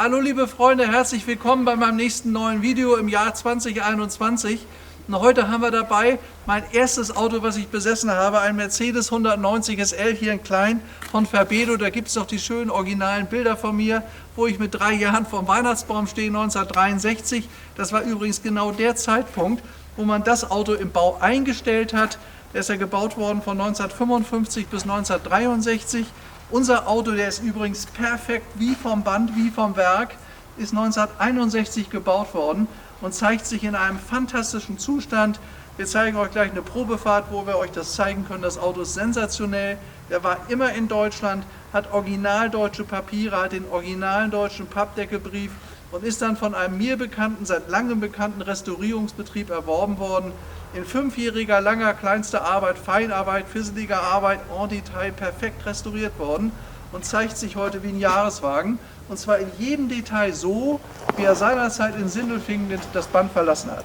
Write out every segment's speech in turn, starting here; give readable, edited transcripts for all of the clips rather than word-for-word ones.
Hallo liebe Freunde, herzlich willkommen bei meinem nächsten neuen Video im Jahr 2021. Und heute haben wir dabei mein erstes Auto, was ich besessen habe, ein Mercedes 190 SL hier in klein von Verbedo. Da gibt es noch die schönen originalen Bilder von mir, wo ich mit 3 Jahren vom Weihnachtsbaum stehe, 1963. Das war übrigens genau der Zeitpunkt, wo man das Auto im Bau eingestellt hat. Der ist ja gebaut worden von 1955 bis 1963. Unser Auto, der ist übrigens perfekt wie vom Band, wie vom Werk, ist 1961 gebaut worden und zeigt sich in einem fantastischen Zustand. Wir zeigen euch gleich eine Probefahrt, wo wir euch das zeigen können. Das Auto ist sensationell. Der war immer in Deutschland, hat original deutsche Papiere, hat den originalen deutschen Pappdeckelbrief und ist dann von einem mir bekannten, seit langem bekannten Restaurierungsbetrieb erworben worden. In 5-jähriger, langer, kleinster Arbeit, Feinarbeit, fisseliger Arbeit, en Detail perfekt restauriert worden und zeigt sich heute wie ein Jahreswagen. Und zwar in jedem Detail so, wie er seinerzeit in Sindelfingen das Band verlassen hat.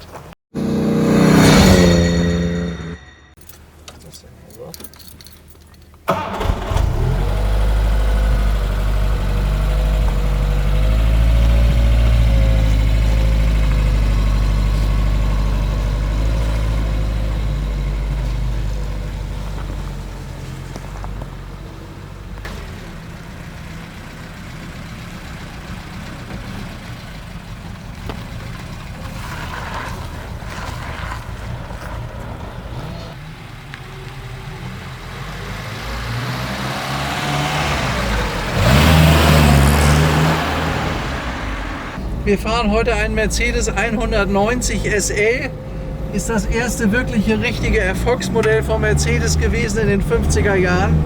Wir fahren heute einen Mercedes 190 SL. Ist das erste wirkliche richtige Erfolgsmodell von Mercedes gewesen in den 50er Jahren.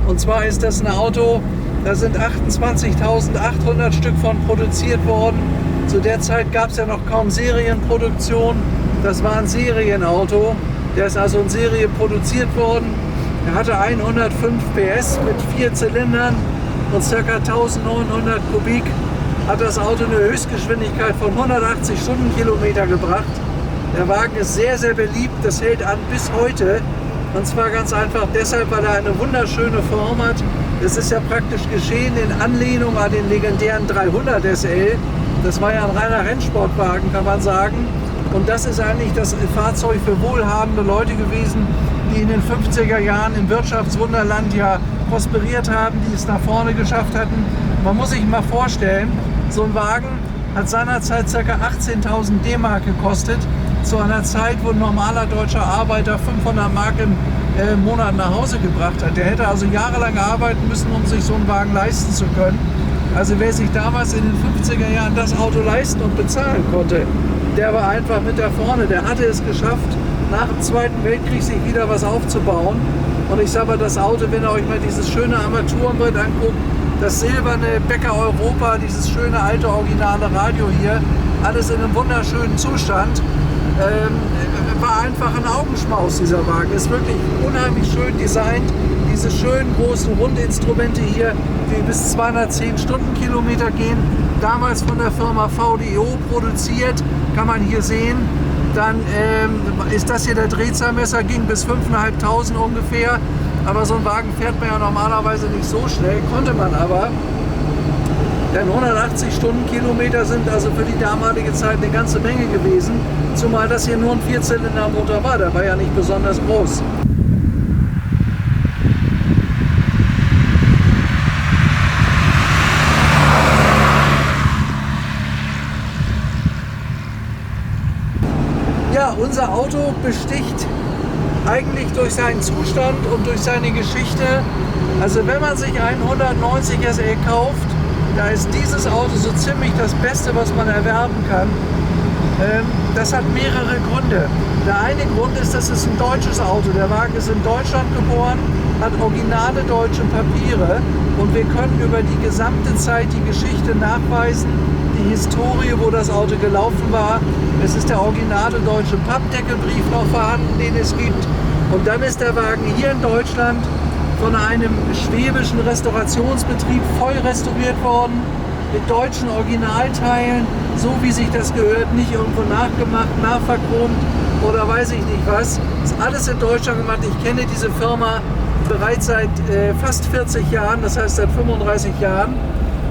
Und zwar ist das ein Auto, da sind 28.800 Stück von produziert worden. Zu der Zeit gab es ja noch kaum Serienproduktion. Das war ein Serienauto. Der ist also in Serie produziert worden. Er hatte 105 PS mit 4 Zylindern und ca. 1900 Kubik. Hat das Auto eine Höchstgeschwindigkeit von 180 Stundenkilometer gebracht. Der Wagen ist sehr, sehr beliebt, das hält an bis heute. Und zwar ganz einfach deshalb, weil er eine wunderschöne Form hat. Es ist ja praktisch geschehen in Anlehnung an den legendären 300 SL. Das war ja ein reiner Rennsportwagen, kann man sagen. Und das ist eigentlich das Fahrzeug für wohlhabende Leute gewesen, die in den 50er Jahren im Wirtschaftswunderland ja prosperiert haben, die es nach vorne geschafft hatten. Man muss sich mal vorstellen, so ein Wagen hat seinerzeit ca. 18.000 D-Mark gekostet, zu einer Zeit, wo ein normaler deutscher Arbeiter 500 Mark im Monat nach Hause gebracht hat. Der hätte also jahrelang arbeiten müssen, um sich so einen Wagen leisten zu können. Also wer sich damals in den 50er Jahren das Auto leisten und bezahlen konnte, der war einfach mit da vorne. Der hatte es geschafft, nach dem Zweiten Weltkrieg sich wieder was aufzubauen. Und ich sage mal, das Auto, wenn ihr euch mal dieses schöne Armaturenbrett anguckt, das silberne Bäcker Europa, dieses schöne alte originale Radio hier, alles in einem wunderschönen Zustand, war einfach ein Augenschmaus, dieser Wagen. Ist wirklich unheimlich schön designt. Diese schönen großen Rundinstrumente hier, die bis 210 Stundenkilometer gehen, damals von der Firma VDO produziert, kann man hier sehen. Dann ist das hier der Drehzahlmesser, ging bis 5.500 ungefähr. Aber so ein Wagen fährt man ja normalerweise nicht so schnell, konnte man aber. Denn 180 Stundenkilometer sind also für die damalige Zeit eine ganze Menge gewesen. Zumal das hier nur ein 4-Zylinder-Motor war, der war ja nicht besonders groß. Ja, unser Auto besticht eigentlich durch seinen Zustand und durch seine Geschichte. Also wenn man sich einen 190 SL kauft, da ist dieses Auto so ziemlich das Beste, was man erwerben kann. Das hat mehrere Gründe. Der eine Grund ist, dass es ein deutsches Auto. Der Wagen ist in Deutschland geboren, hat originale deutsche Papiere und wir können über die gesamte Zeit die Geschichte nachweisen, die Historie, wo das Auto gelaufen war. Es ist der originale deutsche Pappdeckelbrief noch vorhanden, den es gibt. Und dann ist der Wagen hier in Deutschland von einem schwäbischen Restaurationsbetrieb voll restauriert worden, mit deutschen Originalteilen, so wie sich das gehört, nicht irgendwo nachgemacht, nachverchromt oder weiß ich nicht was. Das ist alles in Deutschland gemacht. Ich kenne diese Firma bereits seit fast 40 Jahren, das heißt seit 35 Jahren.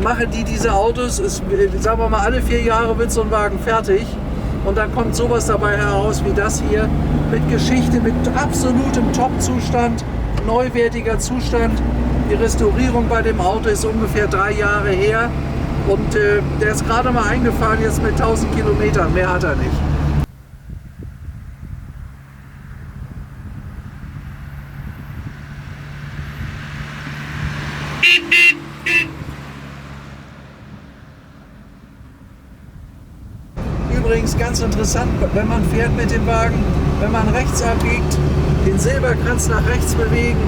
machen die diese Autos. Sagen wir mal, alle 4 Jahre wird so ein Wagen fertig. Und dann kommt sowas dabei heraus wie das hier. Mit Geschichte, mit absolutem Top-Zustand, neuwertiger Zustand. Die Restaurierung bei dem Auto ist ungefähr 3 Jahre her. Und der ist gerade mal eingefahren jetzt mit 1000 Kilometern. Mehr hat er nicht. Übrigens ganz interessant, wenn man fährt mit dem Wagen, wenn man rechts abbiegt, den Silberkranz nach rechts bewegen,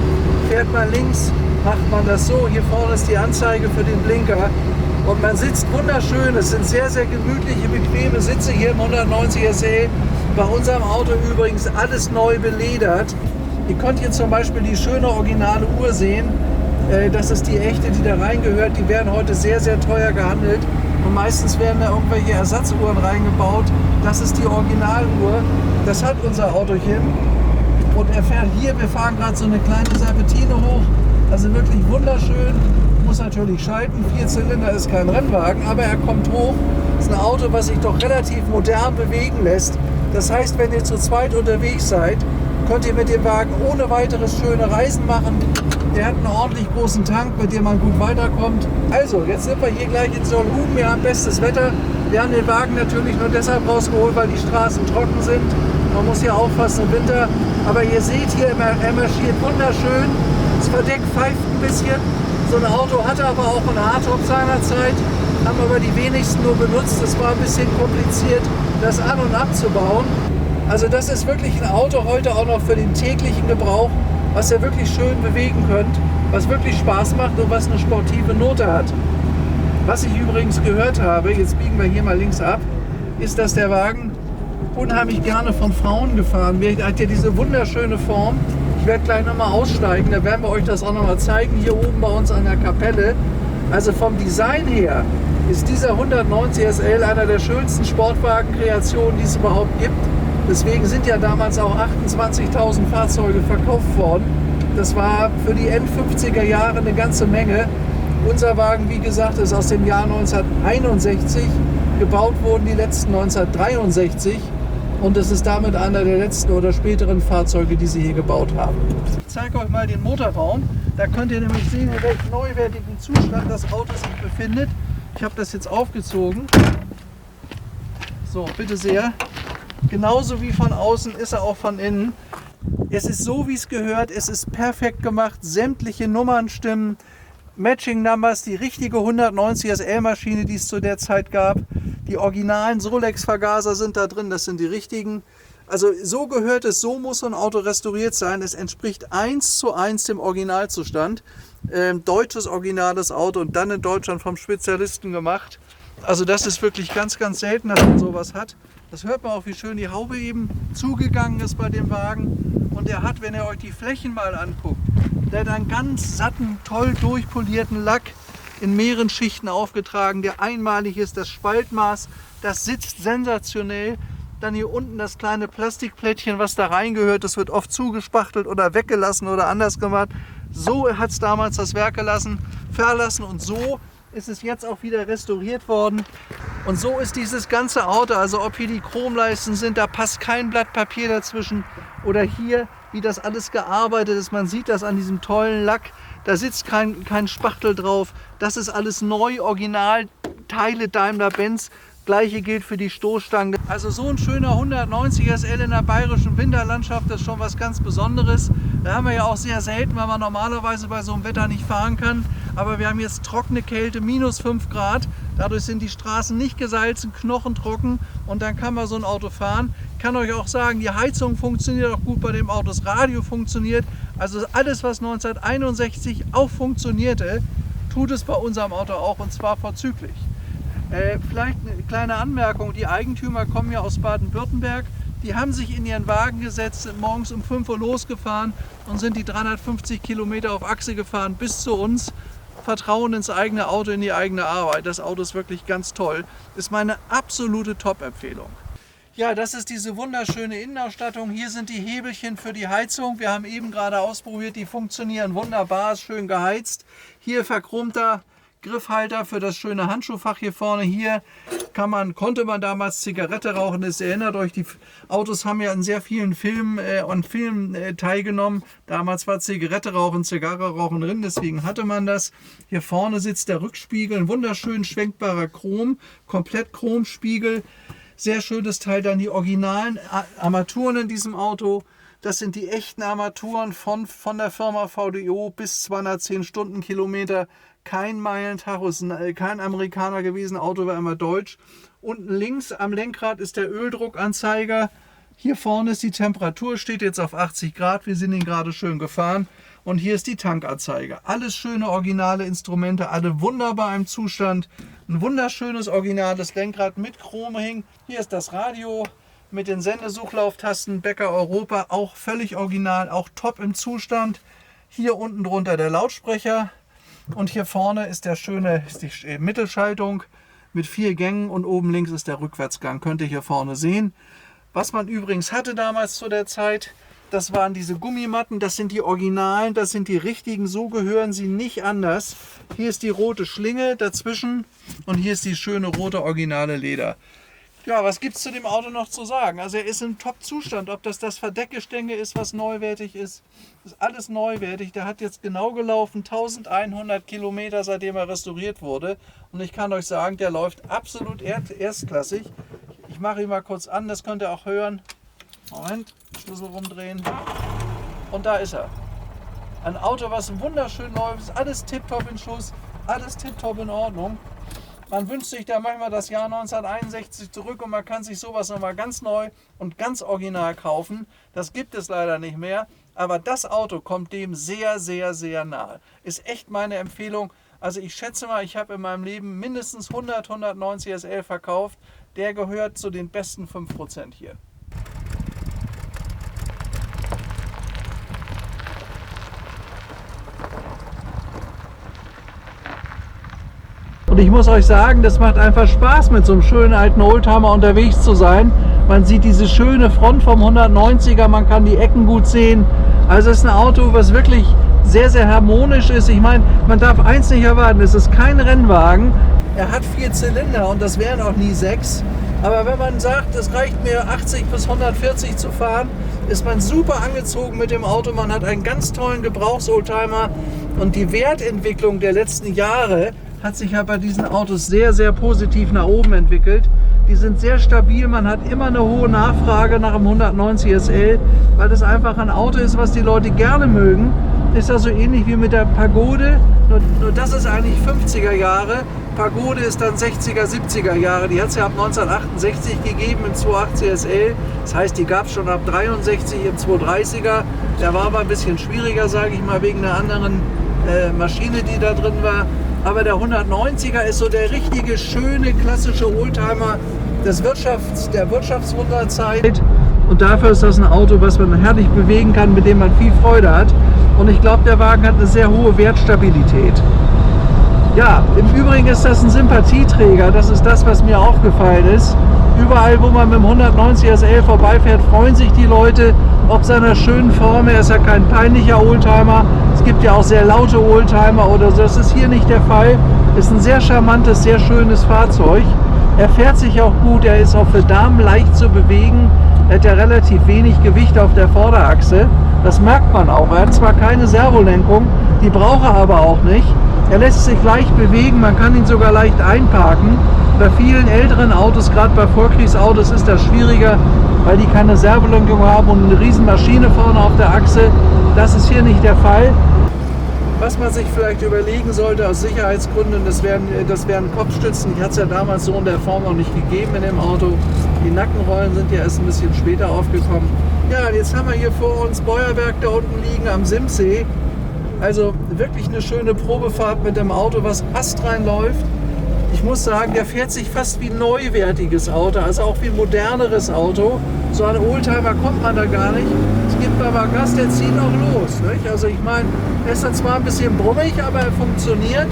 fährt man links, macht man das so. Hier vorne ist die Anzeige für den Blinker und man sitzt wunderschön. Es sind sehr, sehr gemütliche, bequeme Sitze hier im 190 SE. Bei unserem Auto übrigens alles neu beledert. Ihr könnt hier zum Beispiel die schöne originale Uhr sehen. Das ist die echte, die da reingehört. Die werden heute sehr, sehr teuer gehandelt. Und meistens werden da irgendwelche Ersatzuhren reingebaut. Das ist die Originaluhr. Das hat unser Autochen. Und er fährt hier, wir fahren gerade so eine kleine Serpentine hoch. Also wirklich wunderschön. Muss natürlich schalten. 4 Zylinder ist kein Rennwagen, aber er kommt hoch. Das ist ein Auto, was sich doch relativ modern bewegen lässt. Das heißt, wenn ihr zu zweit unterwegs seid, könnt ihr mit dem Wagen ohne weiteres schöne Reisen machen. Der hat einen ordentlich großen Tank, mit dem man gut weiterkommt. Also, jetzt sind wir hier gleich in Solhuben. Wir haben bestes Wetter. Wir haben den Wagen natürlich nur deshalb rausgeholt, weil die Straßen trocken sind. Man muss hier aufpassen im Winter. Aber ihr seht hier, er marschiert wunderschön. Das Verdeck pfeift ein bisschen. So ein Auto hatte aber auch ein Hardtop seinerzeit. Haben aber die wenigsten nur benutzt. Es war ein bisschen kompliziert, das an- und abzubauen. Also das ist wirklich ein Auto heute auch noch für den täglichen Gebrauch, was ihr wirklich schön bewegen könnt, was wirklich Spaß macht und was eine sportive Note hat. Was ich übrigens gehört habe, jetzt biegen wir hier mal links ab, ist, dass der Wagen unheimlich gerne von Frauen gefahren wird. Er hat ja diese wunderschöne Form. Ich werde gleich nochmal aussteigen, da werden wir euch das auch nochmal zeigen, hier oben bei uns an der Kapelle. Also vom Design her ist dieser 190 SL einer der schönsten Sportwagen-Kreationen, die es überhaupt gibt. Deswegen sind ja damals auch 28.000 Fahrzeuge verkauft worden. Das war für die End-50er Jahre eine ganze Menge. Unser Wagen, wie gesagt, ist aus dem Jahr 1961. Gebaut wurden die letzten 1963. Und es ist damit einer der letzten oder späteren Fahrzeuge, die sie hier gebaut haben. Ich zeige euch mal den Motorraum. Da könnt ihr nämlich sehen, in welchem neuwertigen Zustand das Auto sich befindet. Ich habe das jetzt aufgezogen. So, bitte sehr. Genauso wie von außen ist er auch von innen. Es ist so, wie es gehört. Es ist perfekt gemacht. Sämtliche Nummern stimmen. Matching Numbers, die richtige 190 SL-Maschine, die es zu der Zeit gab. Die originalen Solex-Vergaser sind da drin. Das sind die richtigen. Also so gehört es, so muss so ein Auto restauriert sein. Es entspricht 1:1 dem Originalzustand. Deutsches originales Auto und dann in Deutschland vom Spezialisten gemacht. Also das ist wirklich ganz, ganz selten, dass man sowas hat. Das hört man auch, wie schön die Haube eben zugegangen ist bei dem Wagen. Und er hat, wenn ihr euch die Flächen mal anguckt, der hat einen ganz satten, toll durchpolierten Lack in mehreren Schichten aufgetragen, der einmalig ist. Das Spaltmaß, das sitzt sensationell. Dann hier unten das kleine Plastikplättchen, was da reingehört, das wird oft zugespachtelt oder weggelassen oder anders gemacht. So hat es damals das Werk verlassen und so ist es jetzt auch wieder restauriert worden. Und so ist dieses ganze Auto, also ob hier die Chromleisten sind, da passt kein Blatt Papier dazwischen. Oder hier, wie das alles gearbeitet ist, man sieht das an diesem tollen Lack, da sitzt kein Spachtel drauf. Das ist alles neu, original, Teile Daimler-Benz. Gleiche gilt für die Stoßstange. Also so ein schöner 190 SL in der bayerischen Winterlandschaft, das ist schon was ganz Besonderes. Da haben wir ja auch sehr selten, weil man normalerweise bei so einem Wetter nicht fahren kann. Aber wir haben jetzt trockene Kälte, minus 5 Grad. Dadurch sind die Straßen nicht gesalzen, knochentrocken und dann kann man so ein Auto fahren. Ich kann euch auch sagen, die Heizung funktioniert auch gut bei dem Auto, das Radio funktioniert. Also alles, was 1961 auch funktionierte, tut es bei unserem Auto auch und zwar vorzüglich. Vielleicht eine kleine Anmerkung, die Eigentümer kommen ja aus Baden-Württemberg. Die haben sich in ihren Wagen gesetzt, sind morgens um 5 Uhr losgefahren und sind die 350 Kilometer auf Achse gefahren bis zu uns. Vertrauen ins eigene Auto, in die eigene Arbeit. Das Auto ist wirklich ganz toll. Ist meine absolute Top-Empfehlung. Ja, das ist diese wunderschöne Innenausstattung. Hier sind die Hebelchen für die Heizung. Wir haben eben gerade ausprobiert, die funktionieren wunderbar, ist schön geheizt. Hier verchromter Griffhalter für das schöne Handschuhfach hier vorne. Hier konnte man damals Zigarette rauchen. Das erinnert euch, die Autos haben ja in sehr vielen Filmen teilgenommen. Damals war Zigarette rauchen, Zigarre rauchen drin, deswegen hatte man das. Hier vorne sitzt der Rückspiegel, ein wunderschön schwenkbarer Chrom, komplett Chromspiegel. Sehr schönes Teil, dann die originalen Armaturen in diesem Auto. Das sind die echten Armaturen von der Firma VDO bis 210 Stundenkilometer. Kein Meilentacho, ist kein Amerikaner gewesen, Auto war immer deutsch. Unten links am Lenkrad ist der Öldruckanzeiger. Hier vorne ist die Temperatur, steht jetzt auf 80 Grad. Wir sind ihn gerade schön gefahren. Und hier ist die Tankanzeige. Alles schöne originale Instrumente, alle wunderbar im Zustand. Ein wunderschönes originales Lenkrad mit Chroming. Hier ist das Radio mit den Sendesuchlauftasten, Bäcker Europa, auch völlig original, auch top im Zustand. Hier unten drunter der Lautsprecher. Und hier vorne ist die Mittelschaltung mit 4 Gängen und oben links ist der Rückwärtsgang. Könnt ihr hier vorne sehen. Was man übrigens hatte damals zu der Zeit, das waren diese Gummimatten, das sind die Originalen, das sind die richtigen, so gehören sie nicht anders. Hier ist die rote Schlinge dazwischen und hier ist die schöne rote originale Leder. Ja, was gibt es zu dem Auto noch zu sagen? Also er ist in Top-Zustand. Ob das Verdeckgestänge ist, was neuwertig ist alles neuwertig. Der hat jetzt genau gelaufen, 1100 Kilometer, seitdem er restauriert wurde. Und ich kann euch sagen, der läuft absolut erstklassig. Ich mache ihn mal kurz an, das könnt ihr auch hören. Moment, Schlüssel rumdrehen. Und da ist er. Ein Auto, was wunderschön läuft, alles tipptopp in Schuss, alles tipptopp in Ordnung. Man wünscht sich da manchmal das Jahr 1961 zurück und man kann sich sowas nochmal ganz neu und ganz original kaufen. Das gibt es leider nicht mehr, aber das Auto kommt dem sehr, sehr, sehr nahe. Ist echt meine Empfehlung. Also ich schätze mal, ich habe in meinem Leben mindestens 190 SL verkauft. Der gehört zu den besten 5% hier. Und ich muss euch sagen, das macht einfach Spaß, mit so einem schönen alten Oldtimer unterwegs zu sein. Man sieht diese schöne Front vom 190er, man kann die Ecken gut sehen. Also es ist ein Auto, was wirklich sehr, sehr harmonisch ist. Ich meine, man darf eins nicht erwarten, es ist kein Rennwagen. Er hat 4 Zylinder und das wären auch nie 6. Aber wenn man sagt, es reicht mir 80 bis 140 zu fahren, ist man super angezogen mit dem Auto. Man hat einen ganz tollen Gebrauchsoldtimer und die Wertentwicklung der letzten Jahre hat sich ja bei diesen Autos sehr, sehr positiv nach oben entwickelt. Die sind sehr stabil, man hat immer eine hohe Nachfrage nach dem 190 SL, weil das einfach ein Auto ist, was die Leute gerne mögen. Ist ja so ähnlich wie mit der Pagode, nur das ist eigentlich 50er Jahre. Pagode ist dann 60er, 70er Jahre. Die hat es ja ab 1968 gegeben im 280 SL. Das heißt, die gab es schon ab 63 im 230er. Der war aber ein bisschen schwieriger, sage ich mal, wegen einer anderen Maschine, die da drin war. Aber der 190er ist so der richtige, schöne, klassische Oldtimer der Wirtschaftswunderzeit. Und dafür ist das ein Auto, was man herrlich bewegen kann, mit dem man viel Freude hat. Und ich glaube, der Wagen hat eine sehr hohe Wertstabilität. Ja, im Übrigen ist das ein Sympathieträger. Das ist das, was mir aufgefallen ist. Überall, wo man mit dem 190 SL vorbeifährt, freuen sich die Leute ob seiner schönen Form. Er ist ja kein peinlicher Oldtimer. Es gibt ja auch sehr laute Oldtimer oder so. Das ist hier nicht der Fall. Ist ein sehr charmantes, sehr schönes Fahrzeug. Er fährt sich auch gut. Er ist auch für Damen leicht zu bewegen. Er hat ja relativ wenig Gewicht auf der Vorderachse. Das merkt man auch. Er hat zwar keine Servolenkung, die braucht er aber auch nicht. Er lässt sich leicht bewegen, man kann ihn sogar leicht einparken. Bei vielen älteren Autos, gerade bei Vorkriegsautos, ist das schwieriger, weil die keine Servolenkung haben und eine riesen Maschine vorne auf der Achse. Das ist hier nicht der Fall. Was man sich vielleicht überlegen sollte aus Sicherheitsgründen, das wären Kopfstützen. Die hat es ja damals so in der Form noch nicht gegeben in dem Auto. Die Nackenrollen sind ja erst ein bisschen später aufgekommen. Ja, jetzt haben wir hier vor uns Beuerwerk da unten liegen am Simsee. Also wirklich eine schöne Probefahrt mit dem Auto, was astrein läuft. Ich muss sagen, der fährt sich fast wie ein neuwertiges Auto, also auch wie ein moderneres Auto. So ein Oldtimer kommt man da gar nicht. Es gibt aber Gas, der zieht auch los. Nicht? Also ich meine, er ist dann zwar ein bisschen brummig, aber er funktioniert.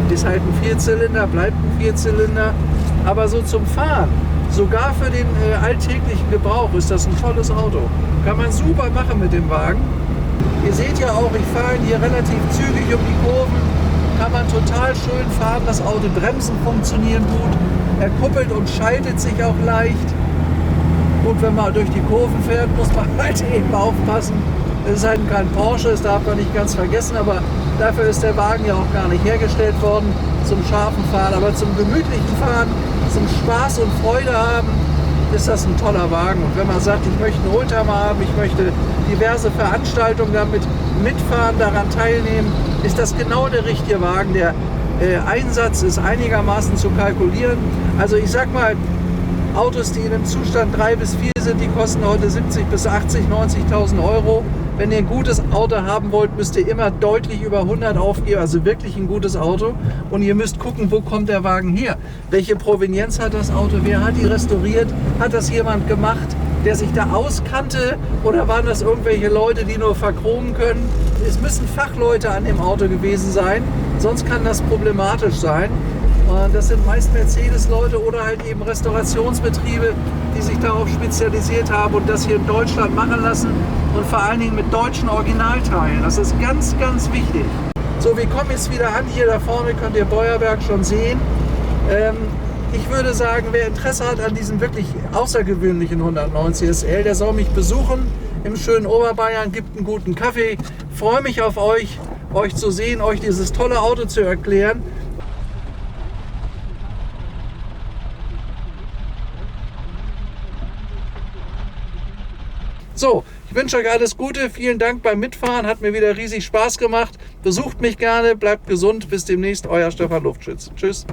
Ist halt ein Vierzylinder, bleibt ein Vierzylinder. Aber so zum Fahren, sogar für den alltäglichen Gebrauch, ist das ein tolles Auto. Kann man super machen mit dem Wagen. Ihr seht ja auch, ich fahre hier relativ zügig um die Kurven. kann man total schön fahren. Das Auto, Bremsen funktionieren gut. Er kuppelt und schaltet sich auch leicht. Gut, wenn man durch die Kurven fährt, muss man halt eben aufpassen. Es ist halt kein Porsche, das darf man nicht ganz vergessen, aber dafür ist der Wagen ja auch gar nicht hergestellt worden zum scharfen Fahren. Aber zum gemütlichen Fahren, zum Spaß und Freude haben, ist das ein toller Wagen. Und wenn man sagt, ich möchte einen Oldtimer haben, ich möchte diverse Veranstaltungen damit mitfahren, daran teilnehmen, ist das genau der richtige Wagen. Der Einsatz ist einigermaßen zu kalkulieren. Also ich sag mal, Autos, die in einem Zustand 3 bis 4 sind, die kosten heute 70 bis 80, 90.000 Euro. Wenn ihr ein gutes Auto haben wollt, müsst ihr immer deutlich über 100 aufgeben, also wirklich ein gutes Auto. Und ihr müsst gucken, wo kommt der Wagen her? Welche Provenienz hat das Auto? Wer hat die restauriert? Hat das jemand gemacht, der sich da auskannte? Oder waren das irgendwelche Leute, die nur verchromen können? Es müssen Fachleute an dem Auto gewesen sein, sonst kann das problematisch sein. Und das sind meist Mercedes-Leute oder halt eben Restaurationsbetriebe, die sich darauf spezialisiert haben und das hier in Deutschland machen lassen und vor allen Dingen mit deutschen Originalteilen. Das ist ganz, ganz wichtig. So, wir kommen jetzt wieder an. Hier da vorne könnt ihr Beuerberg schon sehen. Ich würde sagen, wer Interesse hat an diesem wirklich außergewöhnlichen 190 SL, der soll mich besuchen im schönen Oberbayern, gibt einen guten Kaffee. Freue mich auf euch zu sehen, euch dieses tolle Auto zu erklären. So, ich wünsche euch alles Gute, vielen Dank beim Mitfahren, hat mir wieder riesig Spaß gemacht. Besucht mich gerne, bleibt gesund, bis demnächst, euer Stefan Luftschütz. Tschüss.